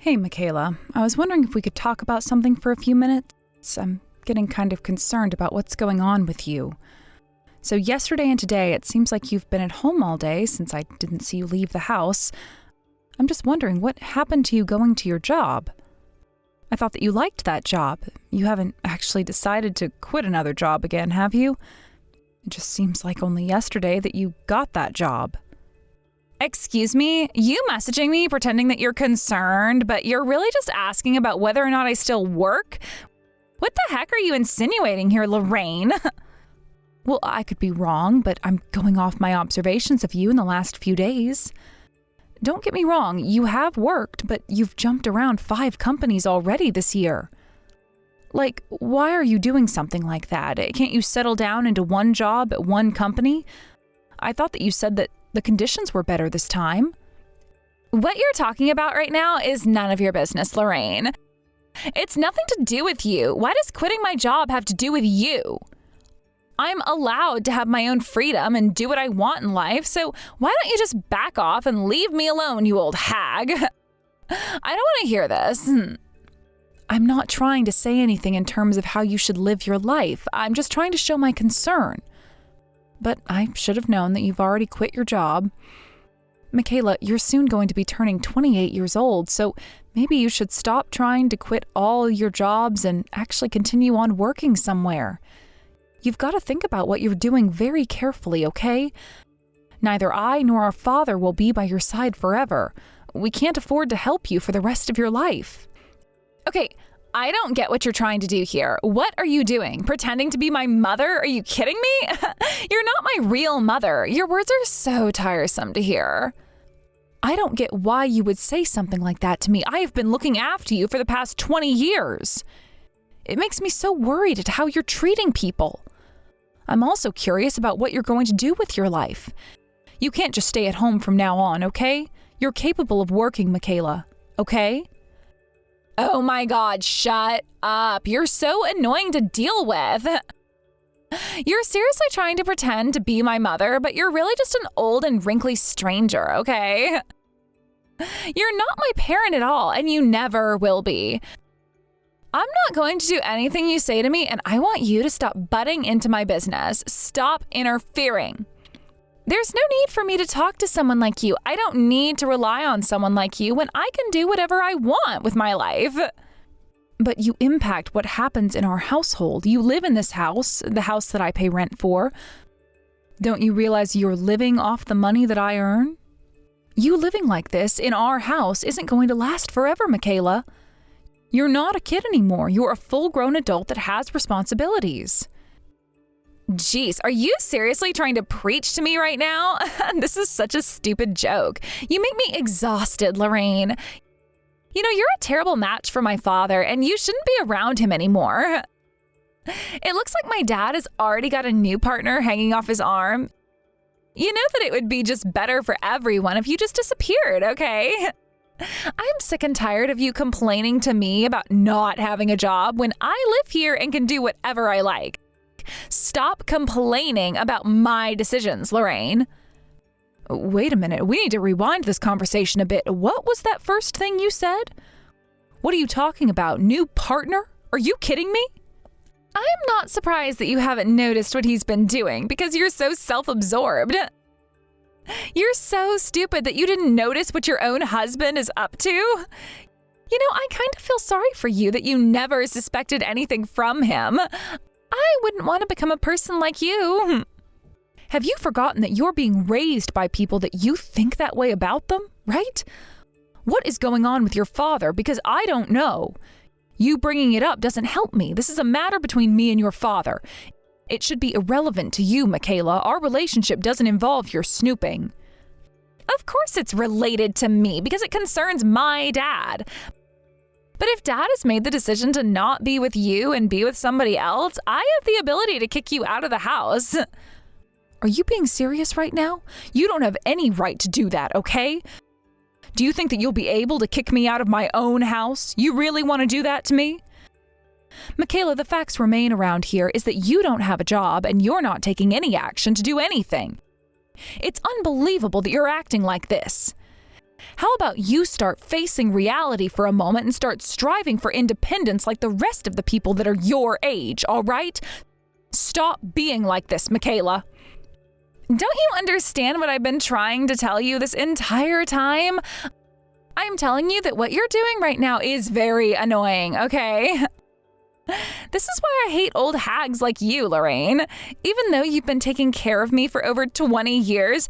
Hey, Michaela. I was wondering if we could talk about something for a few minutes. I'm getting kind of concerned about what's going on with you. So yesterday and today, it seems like you've been at home all day since I didn't see you leave the house. I'm just wondering what happened to you going to your job. I thought that you liked that job. You haven't actually decided to quit another job again, have you? It just seems like only yesterday that you got that job. Excuse me? You messaging me pretending that you're concerned, but you're really just asking about whether or not I still work? What the heck are you insinuating here, Lorraine? Well, I could be wrong, but I'm going off my observations of you in the last few days. Don't get me wrong, you have worked, but you've jumped around 5 companies already this year. Like, why are you doing something like that? Can't you settle down into one job at one company? I thought that you said that the conditions were better this time. What you're talking about right now is none of your business, Lorraine. It's nothing to do with you. Why does quitting my job have to do with you? I'm allowed to have my own freedom and do what I want in life, so why don't you just back off and leave me alone, you old hag? I don't want to hear this. I'm not trying to say anything in terms of how you should live your life. I'm just trying to show my concern. But I should have known that you've already quit your job. Michaela, you're soon going to be turning 28 years old, so maybe you should stop trying to quit all your jobs and actually continue on working somewhere. You've got to think about what you're doing very carefully, okay? Neither I nor our father will be by your side forever. We can't afford to help you for the rest of your life. Okay, I don't get what you're trying to do here. What are you doing? Pretending to be my mother? Are you kidding me? You're not my real mother. Your words are so tiresome to hear. I don't get why you would say something like that to me. I have been looking after you for the past 20 years. It makes me so worried at how you're treating people. I'm also curious about what you're going to do with your life. You can't just stay at home from now on, okay? You're capable of working, Michaela, okay? Oh my God, shut up. You're so annoying to deal with. You're seriously trying to pretend to be my mother, but you're really just an old and wrinkly stranger, okay? You're not my parent at all, and you never will be. I'm not going to do anything you say to me, and I want you to stop butting into my business. Stop interfering. There's no need for me to talk to someone like you. I don't need to rely on someone like you when I can do whatever I want with my life. But you impact what happens in our household. You live in this house, the house that I pay rent for. Don't you realize you're living off the money that I earn? You living like this in our house isn't going to last forever, Michaela. You're not a kid anymore. You're a full-grown adult that has responsibilities. Jeez, are you seriously trying to preach to me right now? This is such a stupid joke. You make me exhausted, Lorraine. You know, you're a terrible match for my father, and you shouldn't be around him anymore. It looks like my dad has already got a new partner hanging off his arm. You know that it would be just better for everyone if you just disappeared, okay? I'm sick and tired of you complaining to me about not having a job when I live here and can do whatever I like. Stop complaining about my decisions, Lorraine. Wait a minute. We need to rewind this conversation a bit. What was that first thing you said? What are you talking about? New partner? Are you kidding me? I'm not surprised that you haven't noticed what he's been doing because you're so self-absorbed. You're so stupid that you didn't notice what your own husband is up to. You know, I kind of feel sorry for you that you never suspected anything from him. I wouldn't want to become a person like you. Have you forgotten that you're being raised by people that you think that way about them, right? What is going on with your father? Because I don't know. You bringing it up doesn't help me. This is a matter between me and your father. It should be irrelevant to you, Michaela. Our relationship doesn't involve your snooping. Of course it's related to me because it concerns my dad. But if Dad has made the decision to not be with you and be with somebody else, I have the ability to kick you out of the house. Are you being serious right now? You don't have any right to do that, okay? Do you think that you'll be able to kick me out of my own house? You really want to do that to me? Michaela, the facts remain around here is that you don't have a job and you're not taking any action to do anything. It's unbelievable that you're acting like this. How about you start facing reality for a moment and start striving for independence like the rest of the people that are your age, all right? Stop being like this, Michaela. Don't you understand what I've been trying to tell you this entire time? I'm telling you that what you're doing right now is very annoying, okay? This is why I hate old hags like you, Lorraine. Even though you've been taking care of me for over 20 years,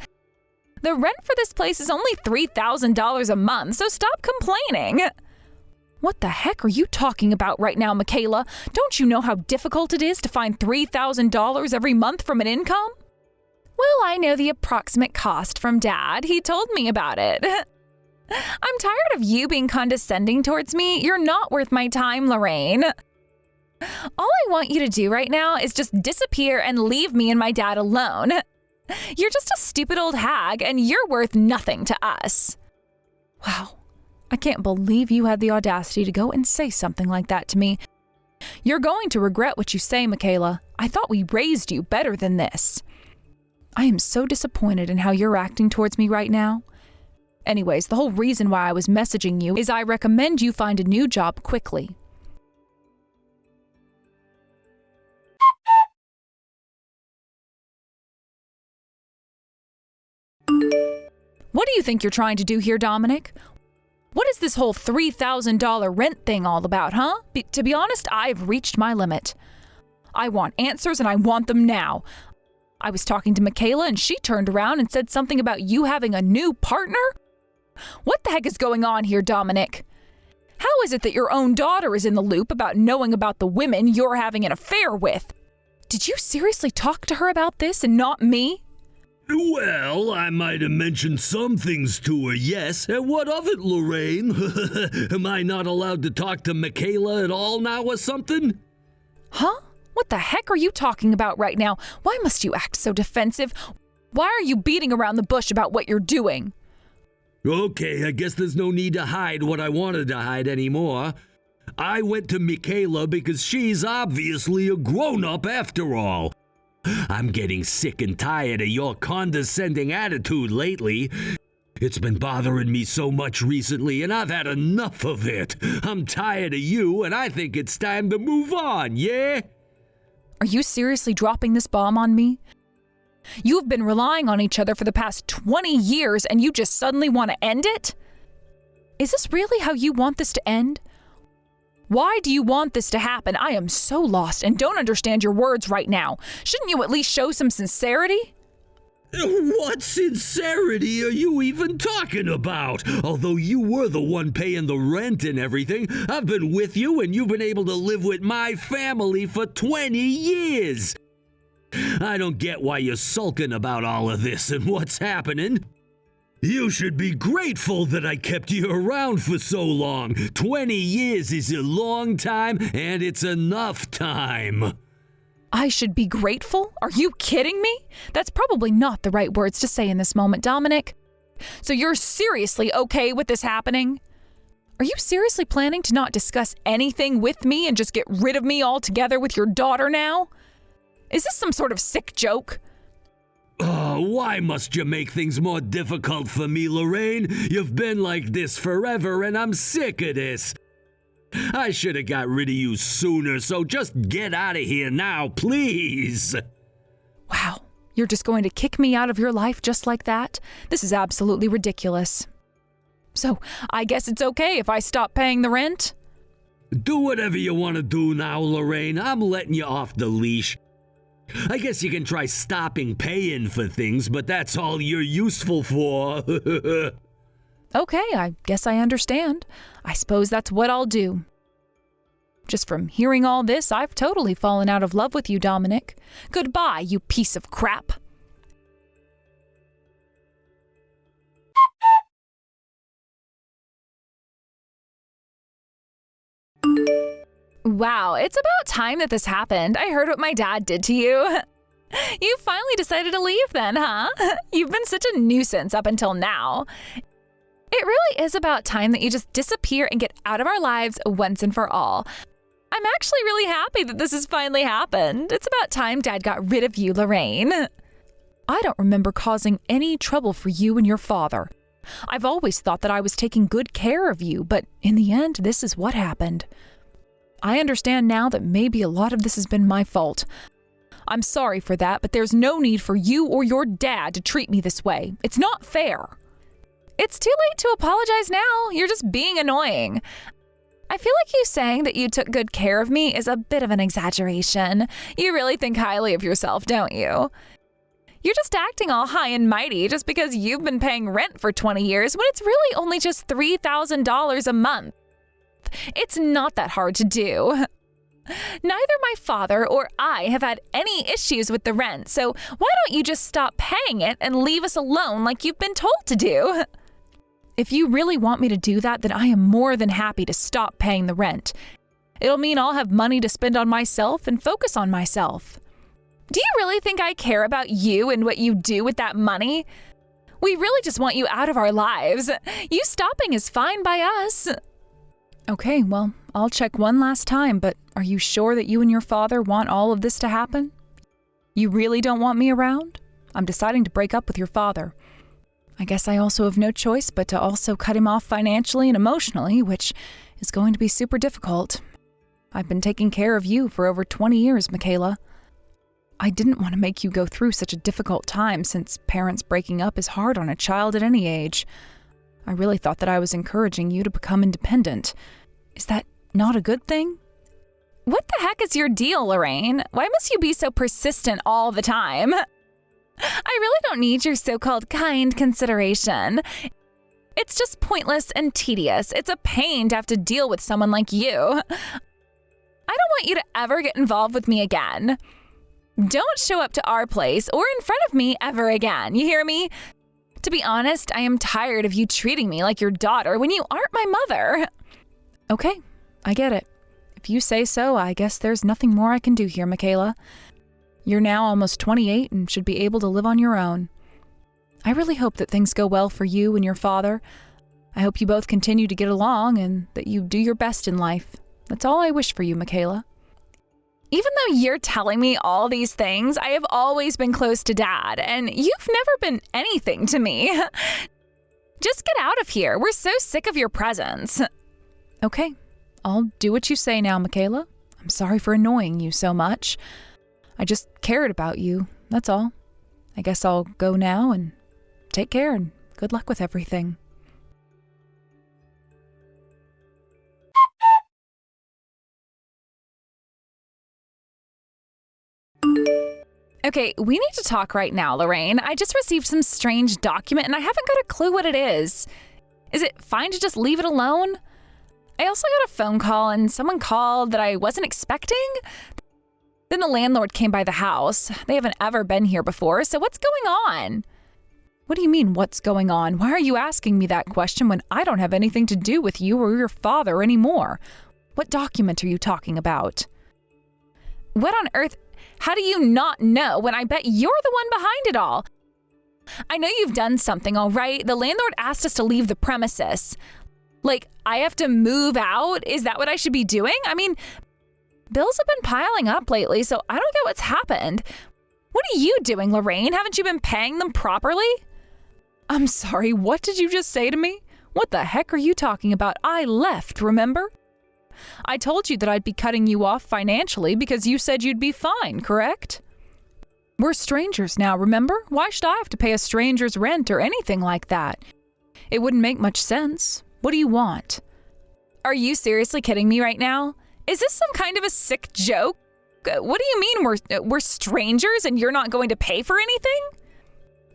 the rent for this place is only $3,000 a month, so stop complaining. What the heck are you talking about right now, Michaela? Don't you know how difficult it is to find $3,000 every month from an income? Well, I know the approximate cost from Dad. He told me about it. I'm tired of you being condescending towards me. You're not worth my time, Lorraine. All I want you to do right now is just disappear and leave me and my dad alone. You're just a stupid old hag, and you're worth nothing to us. Wow, I can't believe you had the audacity to go and say something like that to me. You're going to regret what you say, Michaela. I thought we raised you better than this. I am so disappointed in how you're acting towards me right now. Anyways, the whole reason why I was messaging you is I recommend you find a new job quickly. What do you think you're trying to do here, Dominic? What is this whole $3,000 rent thing all about, huh? To be honest, I've reached my limit. I want answers and I want them now. I was talking to Michaela and she turned around and said something about you having a new partner? What the heck is going on here, Dominic? How is it that your own daughter is in the loop about knowing about the women you're having an affair with? Did you seriously talk to her about this and not me? Well, I might have mentioned some things to her, yes. And what of it, Lorraine? Am I not allowed to talk to Michaela at all now or something? Huh? What the heck are you talking about right now? Why must you act so defensive? Why are you beating around the bush about what you're doing? Okay, I guess there's no need to hide what I wanted to hide anymore. I went to Michaela because she's obviously a grown-up after all. I'm getting sick and tired of your condescending attitude lately. It's been bothering me so much recently, and I've had enough of it. I'm tired of you, and I think it's time to move on, yeah? Are you seriously dropping this bomb on me? You've been relying on each other for the past 20 years, and you just suddenly want to end it? Is this really how you want this to end? Why do you want this to happen? I am so lost and don't understand your words right now. Shouldn't you at least show some sincerity? What sincerity are you even talking about? Although you were the one paying the rent and everything, I've been with you and you've been able to live with my family for 20 years. I don't get why you're sulking about all of this and what's happening. You should be grateful that I kept you around for so long. 20 years is a long time, and it's enough time. I should be grateful? Are you kidding me? That's probably not the right words to say in this moment, Dominic. So you're seriously okay with this happening? Are you seriously planning to not discuss anything with me and just get rid of me altogether with your daughter now? Is this some sort of sick joke? Oh, why must you make things more difficult for me, Lorraine? You've been like this forever, and I'm sick of this. I should have got rid of you sooner, so just get out of here now, please. Wow, you're just going to kick me out of your life just like that? This is absolutely ridiculous. So, I guess it's okay if I stop paying the rent? Do whatever you want to do now, Lorraine. I'm letting you off the leash. I guess you can try stopping paying for things, but that's all you're useful for. Okay, I guess I understand. I suppose that's what I'll do. Just from hearing all this, I've totally fallen out of love with you, Dominic. Goodbye, you piece of crap. Wow, it's about time that this happened. I heard what my dad did to you. You finally decided to leave then, huh? You've been such a nuisance up until now. It really is about time that you just disappear and get out of our lives once and for all. I'm actually really happy that this has finally happened. It's about time Dad got rid of you, Lorraine. I don't remember causing any trouble for you and your father. I've always thought that I was taking good care of you, but in the end, this is what happened. I understand now that maybe a lot of this has been my fault. I'm sorry for that, but there's no need for you or your dad to treat me this way. It's not fair. It's too late to apologize now. You're just being annoying. I feel like you saying that you took good care of me is a bit of an exaggeration. You really think highly of yourself, don't you? You're just acting all high and mighty just because you've been paying rent for 20 years when it's really only just $3,000 a month. It's not that hard to do. Neither my father or I have had any issues with the rent, so why don't you just stop paying it and leave us alone like you've been told to do? If you really want me to do that, then I am more than happy to stop paying the rent. It'll mean I'll have money to spend on myself and focus on myself. Do you really think I care about you and what you do with that money? We really just want you out of our lives. You stopping is fine by us. Okay, well, I'll check one last time, but are you sure that you and your father want all of this to happen? You really don't want me around? I'm deciding to break up with your father. I guess I also have no choice but to also cut him off financially and emotionally, which is going to be super difficult. I've been taking care of you for over 20 years, Michaela. I didn't want to make you go through such a difficult time since parents breaking up is hard on a child at any age. I really thought that I was encouraging you to become independent. Is that not a good thing? What the heck is your deal, Lorraine? Why must you be so persistent all the time? I really don't need your so-called kind consideration. It's just pointless and tedious. It's a pain to have to deal with someone like you. I don't want you to ever get involved with me again. Don't show up to our place or in front of me ever again. You hear me? To be honest, I am tired of you treating me like your daughter when you aren't my mother. Okay, I get it. If you say so, I guess there's nothing more I can do here, Michaela. You're now almost 28 and should be able to live on your own. I really hope that things go well for you and your father. I hope you both continue to get along and that you do your best in life. That's all I wish for you, Michaela. Even though you're telling me all these things, I have always been close to Dad, and you've never been anything to me. Just get out of here. We're so sick of your presence. Okay, I'll do what you say now, Michaela. I'm sorry for annoying you so much. I just cared about you, that's all. I guess I'll go now and take care and good luck with everything. Okay, we need to talk right now, Lorraine. I just received some strange document and I haven't got a clue what it is. Is it fine to just leave it alone? I also got a phone call and someone called that I wasn't expecting. Then the landlord came by the house. They haven't ever been here before, so what's going on? What do you mean, what's going on? Why are you asking me that question when I don't have anything to do with you or your father anymore? What document are you talking about? What on earth? How do you not know when I bet you're the one behind it all? I know you've done something, all right? The landlord asked us to leave the premises. Like, I have to move out? Is that what I should be doing? I mean, bills have been piling up lately, so I don't get what's happened. What are you doing, Lorraine? Haven't you been paying them properly? I'm sorry, what did you just say to me? What the heck are you talking about? I left, remember? I told you that I'd be cutting you off financially because you said you'd be fine, correct? We're strangers now, remember? Why should I have to pay a stranger's rent or anything like that? It wouldn't make much sense. What do you want? Are you seriously kidding me right now? Is this some kind of a sick joke? What do you mean we're strangers and you're not going to pay for anything?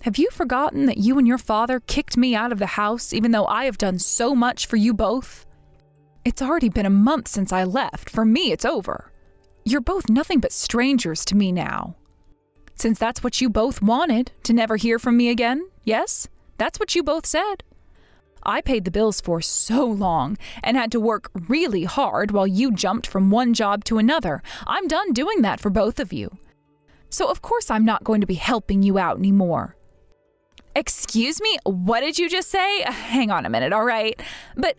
Have you forgotten that you and your father kicked me out of the house even though I have done so much for you both? It's already been a month since I left. For me, it's over. You're both nothing but strangers to me now. Since that's what you both wanted, to never hear from me again, yes? That's what you both said. I paid the bills for so long and had to work really hard while you jumped from one job to another. I'm done doing that for both of you. So of course I'm not going to be helping you out anymore. Excuse me? What did you just say? Hang on a minute, all right? But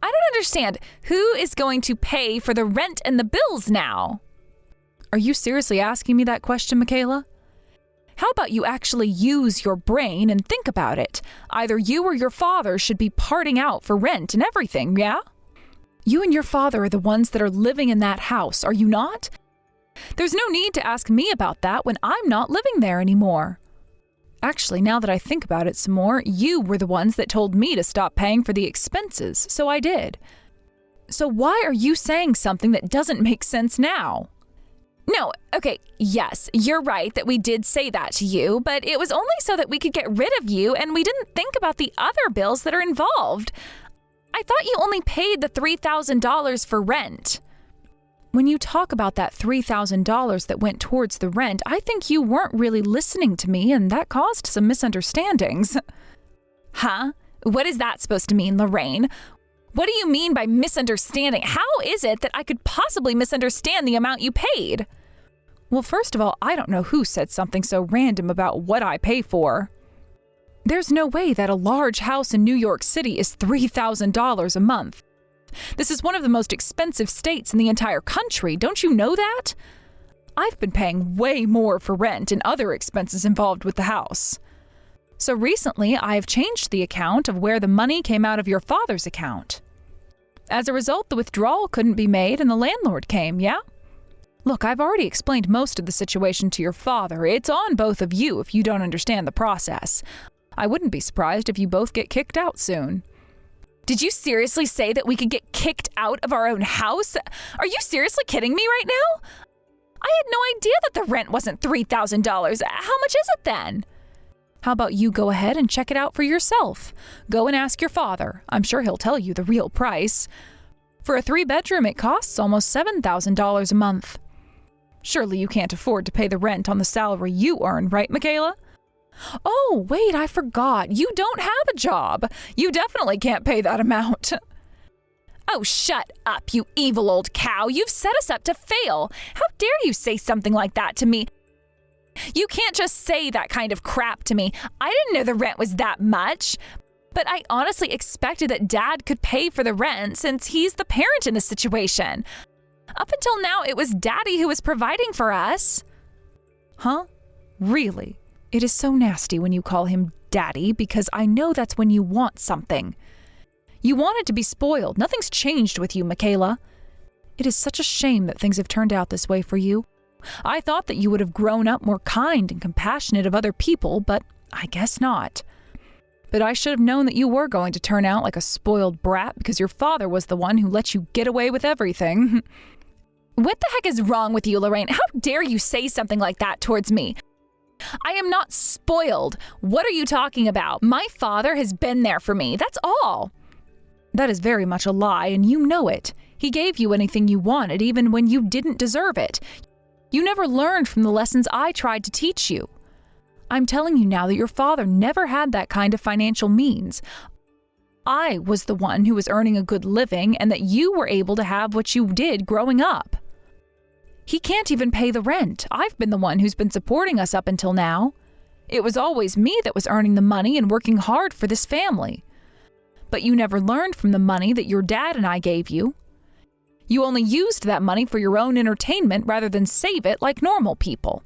I don't understand. Who is going to pay for the rent and the bills now? Are you seriously asking me that question, Michaela? How about you actually use your brain and think about it? Either you or your father should be parting out for rent and everything, yeah? You and your father are the ones that are living in that house, are you not? There's no need to ask me about that when I'm not living there anymore. Actually, now that I think about it some more, you were the ones that told me to stop paying for the expenses, so I did. So why are you saying something that doesn't make sense now? No, okay, yes, you're right that we did say that to you, but it was only so that we could get rid of you and we didn't think about the other bills that are involved. I thought you only paid the $3,000 for rent. When you talk about that $3,000 that went towards the rent, I think you weren't really listening to me and that caused some misunderstandings. Huh? What is that supposed to mean, Lorraine? What do you mean by misunderstanding? How is it that I could possibly misunderstand the amount you paid? Well, first of all, I don't know who said something so random about what I pay for. There's no way that a large house in New York City is $3,000 a month. This is one of the most expensive states in the entire country. Don't you know that? I've been paying way more for rent and other expenses involved with the house. So recently, I have changed the account of where the money came out of your father's account. As a result, the withdrawal couldn't be made and the landlord came, yeah? Look, I've already explained most of the situation to your father. It's on both of you if you don't understand the process. I wouldn't be surprised if you both get kicked out soon. Did you seriously say that we could get kicked out of our own house? Are you seriously kidding me right now? I had no idea that the rent wasn't $3,000. How much is it then? How about you go ahead and check it out for yourself? Go and ask your father. I'm sure he'll tell you the real price. For a 3-bedroom, it costs almost $7,000 a month. Surely you can't afford to pay the rent on the salary you earn, right, Michaela? Oh, wait, I forgot. You don't have a job. You definitely can't pay that amount. Oh, shut up, you evil old cow. You've set us up to fail. How dare you say something like that to me? You can't just say that kind of crap to me. I didn't know the rent was that much. But I honestly expected that Dad could pay for the rent since he's the parent in the situation. Up until now, it was Daddy who was providing for us. Huh? Really? It is so nasty when you call him Daddy because I know that's when you want something. You wanted to be spoiled. Nothing's changed with you, Michaela. It is such a shame that things have turned out this way for you. I thought that you would have grown up more kind and compassionate of other people, but I guess not. But I should have known that you were going to turn out like a spoiled brat because your father was the one who let you get away with everything. What the heck is wrong with you, Lorraine? How dare you say something like that towards me? I am not spoiled. What are you talking about? My father has been there for me. That's all. That is very much a lie, and you know it. He gave you anything you wanted, even when you didn't deserve it. You never learned from the lessons I tried to teach you. I'm telling you now that your father never had that kind of financial means. I was the one who was earning a good living and that you were able to have what you did growing up. He can't even pay the rent. I've been the one who's been supporting us up until now. It was always me that was earning the money and working hard for this family. But you never learned from the money that your dad and I gave you. You only used that money for your own entertainment rather than save it like normal people.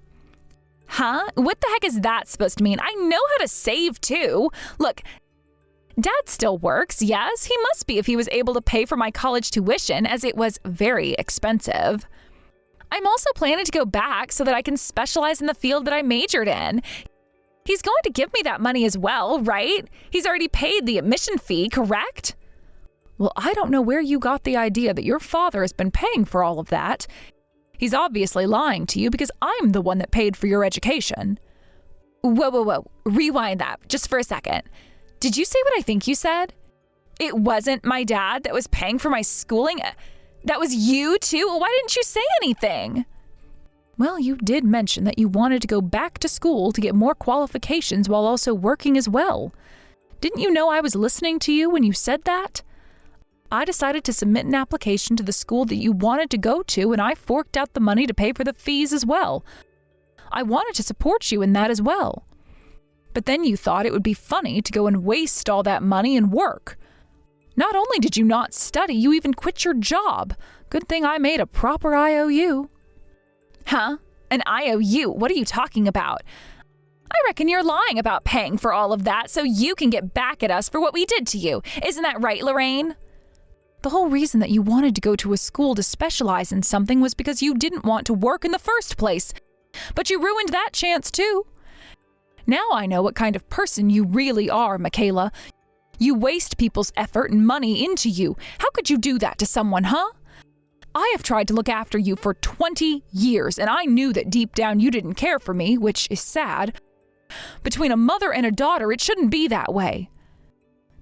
Huh? What the heck is that supposed to mean? I know how to save too. Look, Dad still works, yes. He must be if he was able to pay for my college tuition, as it was very expensive. I'm also planning to go back so that I can specialize in the field that I majored in. He's going to give me that money as well, right? He's already paid the admission fee, correct? Well, I don't know where you got the idea that your father has been paying for all of that. He's obviously lying to you because I'm the one that paid for your education. Whoa. Rewind that just for a second. Did you say what I think you said? It wasn't my dad that was paying for my schooling? That was you too? Why didn't you say anything? Well, you did mention that you wanted to go back to school to get more qualifications while also working as well. Didn't you know I was listening to you when you said that? I decided to submit an application to the school that you wanted to go to, and I forked out the money to pay for the fees as well. I wanted to support you in that as well. But then you thought it would be funny to go and waste all that money and work. Not only did you not study, you even quit your job. Good thing I made a proper IOU. Huh? An IOU? What are you talking about? I reckon you're lying about paying for all of that so you can get back at us for what we did to you. Isn't that right, Lorraine? The whole reason that you wanted to go to a school to specialize in something was because you didn't want to work in the first place. But you ruined that chance too. Now I know what kind of person you really are, Michaela. You waste people's effort and money into you. How could you do that to someone, huh? I have tried to look after you for 20 years, and I knew that deep down you didn't care for me, which is sad. Between a mother and a daughter, it shouldn't be that way.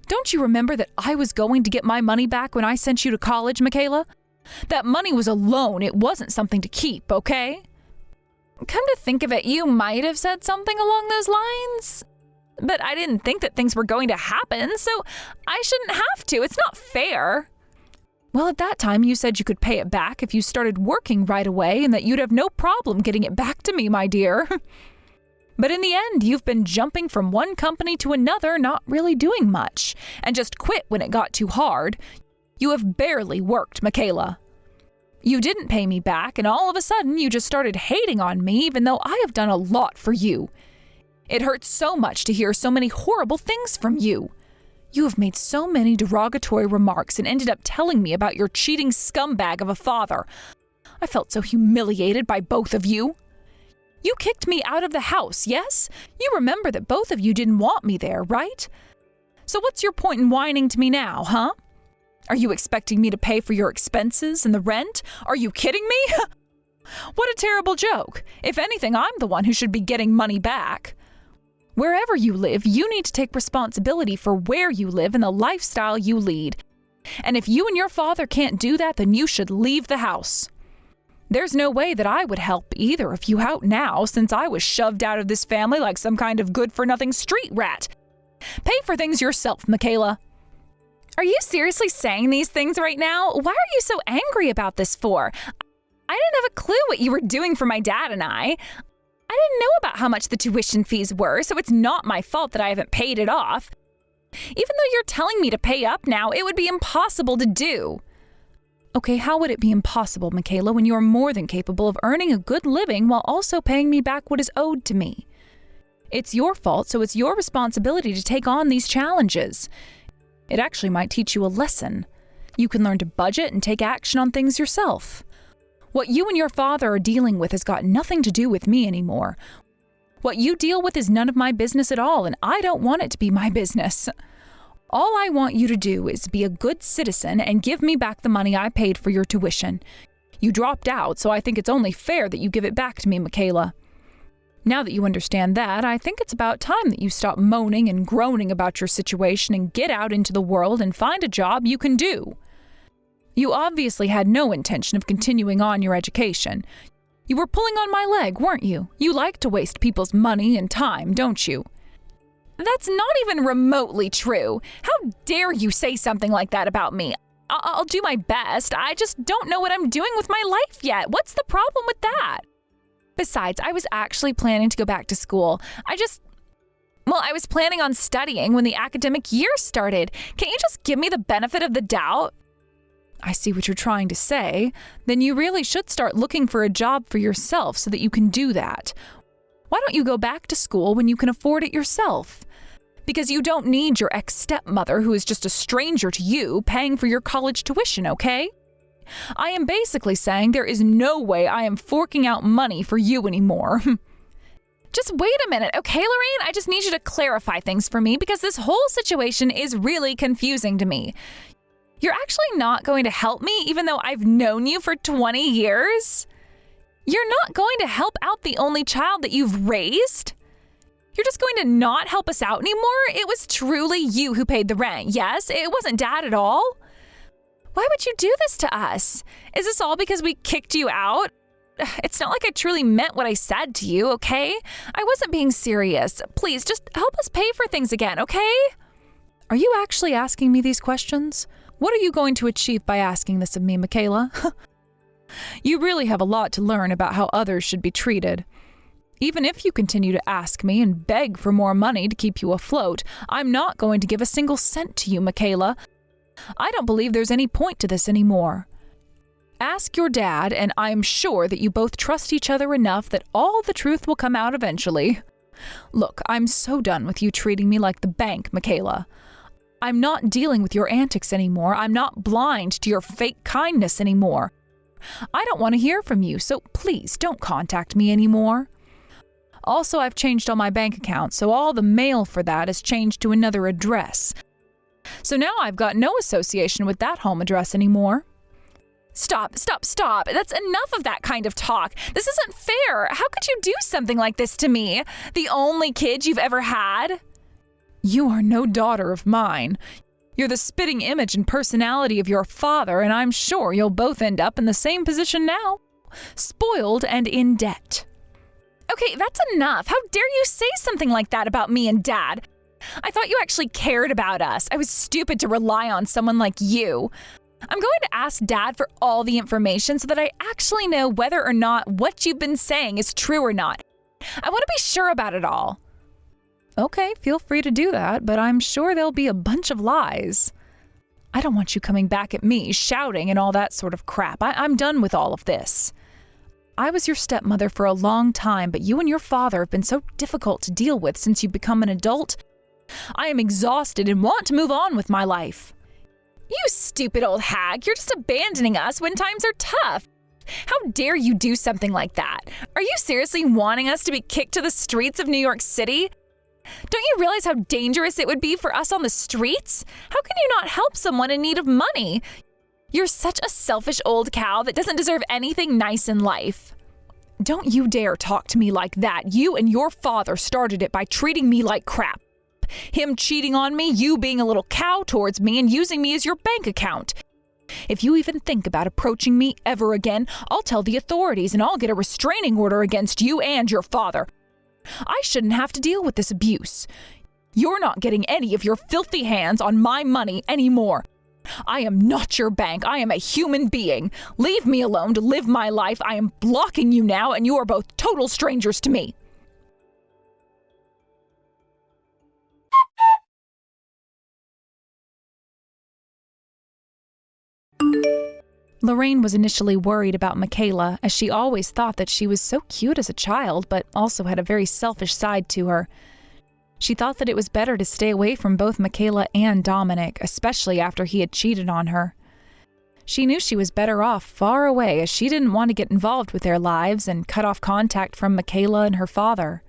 Don't you remember that I was going to get my money back when I sent you to college, Michaela? That money was a loan. It wasn't something to keep, okay? Come to think of it, you might have said something along those lines. But I didn't think that things were going to happen, so I shouldn't have to. It's not fair. Well, at that time, you said you could pay it back if you started working right away and that you'd have no problem getting it back to me, my dear. But in the end, you've been jumping from one company to another, not really doing much, and just quit when it got too hard. You have barely worked, Michaela. You didn't pay me back, and all of a sudden, you just started hating on me, even though I have done a lot for you. It hurts so much to hear so many horrible things from you. You have made so many derogatory remarks and ended up telling me about your cheating scumbag of a father. I felt so humiliated by both of you. You kicked me out of the house, yes? You remember that both of you didn't want me there, right? So what's your point in whining to me now, huh? Are you expecting me to pay for your expenses and the rent? Are you kidding me? What a terrible joke. If anything, I'm the one who should be getting money back. Wherever you live, you need to take responsibility for where you live and the lifestyle you lead. And if you and your father can't do that, then you should leave the house. There's no way that I would help either of you out now, since I was shoved out of this family like some kind of good-for-nothing street rat. Pay for things yourself, Michaela. Are you seriously saying these things right now? Why are you so angry about this for? I didn't have a clue what you were doing for my dad and I. I didn't know about how much the tuition fees were, so it's not my fault that I haven't paid it off. Even though you're telling me to pay up now, it would be impossible to do. Okay, how would it be impossible, Michaela, when you are more than capable of earning a good living while also paying me back what is owed to me? It's your fault, so it's your responsibility to take on these challenges. It actually might teach you a lesson. You can learn to budget and take action on things yourself. What you and your father are dealing with has got nothing to do with me anymore. What you deal with is none of my business at all, and I don't want it to be my business. All I want you to do is be a good citizen and give me back the money I paid for your tuition. You dropped out, so I think it's only fair that you give it back to me, Michaela. Now that you understand that, I think it's about time that you stop moaning and groaning about your situation and get out into the world and find a job you can do. You obviously had no intention of continuing on your education. You were pulling on my leg, weren't you? You like to waste people's money and time, don't you? That's not even remotely true. How dare you say something like that about me? I'll do my best. I just don't know what I'm doing with my life yet. What's the problem with that? Besides, I was actually planning to go back to school. I was planning on studying when the academic year started. Can't you just give me the benefit of the doubt? I see what you're trying to say. Then you really should start looking for a job for yourself so that you can do that. Why don't you go back to school when you can afford it yourself? Because you don't need your ex-stepmother, who is just a stranger to you, paying for your college tuition, okay? I am basically saying there is no way I am forking out money for you anymore. Just wait a minute, okay, Lorraine? I just need you to clarify things for me because this whole situation is really confusing to me. You're actually not going to help me even though I've known you for 20 years? You're not going to help out the only child that you've raised? You're just going to not help us out anymore? It was truly you who paid the rent, yes? It wasn't Dad at all? Why would you do this to us? Is this all because we kicked you out? It's not like I truly meant what I said to you, okay? I wasn't being serious. Please, just help us pay for things again, okay? Are you actually asking me these questions? What are you going to achieve by asking this of me, Michaela? You really have a lot to learn about how others should be treated. Even if you continue to ask me and beg for more money to keep you afloat, I'm not going to give a single cent to you, Michaela. I don't believe there's any point to this anymore. Ask your dad, and I'm sure that you both trust each other enough that all the truth will come out eventually. Look, I'm so done with you treating me like the bank, Michaela. I'm not dealing with your antics anymore. I'm not blind to your fake kindness anymore. I don't want to hear from you, so please don't contact me anymore. Also, I've changed all my bank accounts, so all the mail for that is changed to another address. So now I've got no association with that home address anymore. Stop. That's enough of that kind of talk. This isn't fair. How could you do something like this to me? The only kid you've ever had? You are no daughter of mine. You're the spitting image and personality of your father, and I'm sure you'll both end up in the same position now. Spoiled and in debt. Okay, that's enough. How dare you say something like that about me and Dad? I thought you actually cared about us. I was stupid to rely on someone like you. I'm going to ask Dad for all the information so that I actually know whether or not what you've been saying is true or not. I want to be sure about it all. Okay, feel free to do that, but I'm sure there'll be a bunch of lies. I don't want you coming back at me, shouting and all that sort of crap. I'm done with all of this. I was your stepmother for a long time, but you and your father have been so difficult to deal with since you've become an adult. I am exhausted and want to move on with my life. You stupid old hag, you're just abandoning us when times are tough. How dare you do something like that? Are you seriously wanting us to be kicked to the streets of New York City? Don't you realize how dangerous it would be for us on the streets? How can you not help someone in need of money? You're such a selfish old cow that doesn't deserve anything nice in life. Don't you dare talk to me like that. You and your father started it by treating me like crap. Him cheating on me, you being a little cow towards me, and using me as your bank account. If you even think about approaching me ever again, I'll tell the authorities and I'll get a restraining order against you and your father. I shouldn't have to deal with this abuse. You're not getting any of your filthy hands on my money anymore. I am not your bank. I am a human being. Leave me alone to live my life. I am blocking you now, and you are both total strangers to me. Lorraine was initially worried about Michaela, as she always thought that she was so cute as a child, but also had a very selfish side to her. She thought that it was better to stay away from both Michaela and Dominic, especially after he had cheated on her. She knew she was better off far away, as she didn't want to get involved with their lives and cut off contact from Michaela and her father.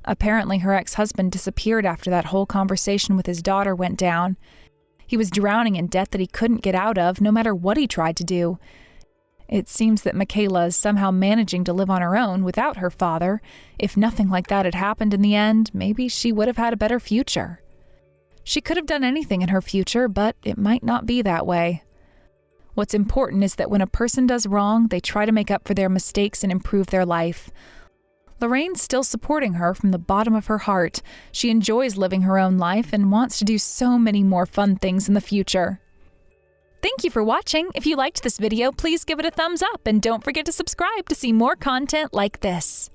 Apparently, her ex-husband disappeared after that whole conversation with his daughter went down. He was drowning in debt that he couldn't get out of, no matter what he tried to do. It seems that Michaela is somehow managing to live on her own without her father. If nothing like that had happened in the end, maybe she would have had a better future. She could have done anything in her future, but it might not be that way. What's important is that when a person does wrong, they try to make up for their mistakes and improve their life. Lorraine's still supporting her from the bottom of her heart. She enjoys living her own life and wants to do so many more fun things in the future. Thank you for watching. If you liked this video, please give it a thumbs up and don't forget to subscribe to see more content like this.